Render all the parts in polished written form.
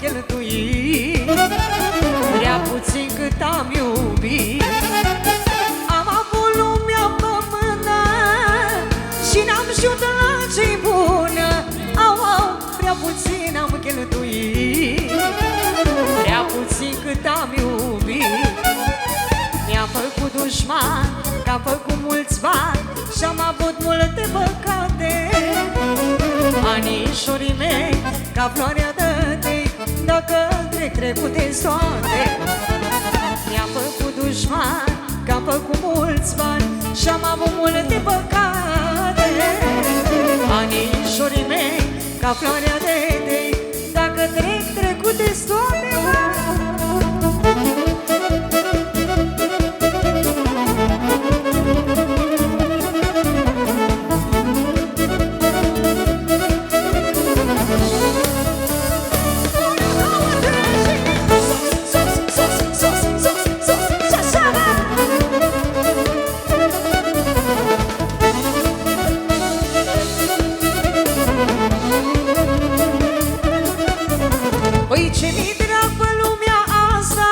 cheltuit, prea puțin cât am iubit. Am avut lumea pe mână și n-am știut la ce-i bună. Au, prea puțin am cheltuit, prea puțin cât am iubit. Mi-am făcut dușman, că am făcut mulți bani și-am avut multe păcate. Anișorii mei, ca floarea dătei, dacă trec trecute soare. Mi-am făcut dușman, că am făcut mulți bani și-am avut multe păcate. Anișorii mei, ca floarea dătei, dacă trec trecute soare. Păi ce mi drag pe lumea asta,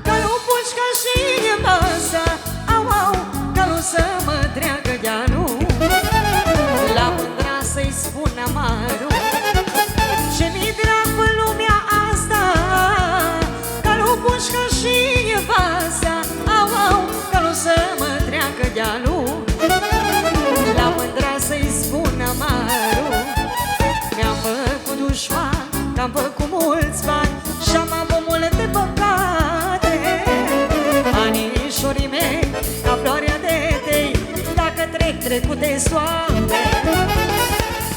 că nu pușcă și în masa. Au, că nu să mă dreagă dealul, la mândra să-i spun amarul. Ce mi drag pe lumea asta, că nu pușcă și în masa. Au, că nu să mă dreagă dealul, la mândra să-i spun amarul. Mi-am făcut dușman, că-am făcut mulți bani și-am avut multe păcate. Anișorii mei, ca floarea dătei, dacă trec trecute soare.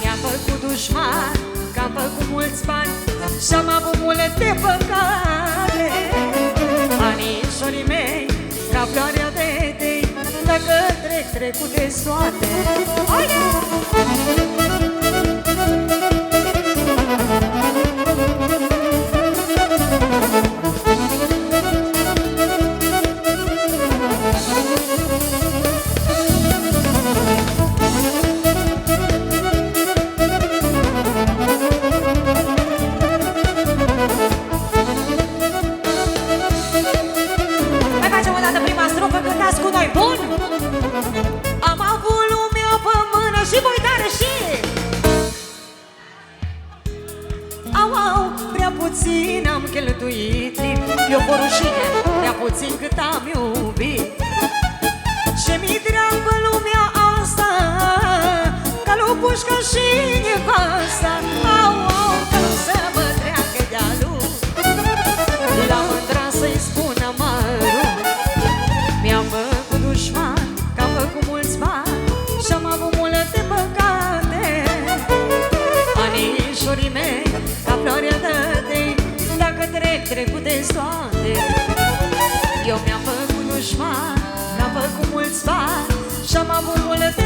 Mi-am făcut dușman, că-am făcut mulți bani și-am avut multe păcate. Anișorii mei, ca floarea dătei, dacă trec trecute soare. Haide! Am avut lumea pe mână și voi tare și au, prea puțin am cheltuit. Eu o rușine, prea puțin cât am iubit. Ce mi drag pe lumea asta, că lu pușcă și nevasta. Au, că nu să mă treacă dealul, la mândra să-i spun amarul. Mi-am făcut dușman, că-am făcut mulți bani și-am avut multe păcate. Anișorii mei, ca floarea dătei, dacă trec trecute toate. Eu mi-am făcut dușman, că-am făcut mulți bani și-am avut multe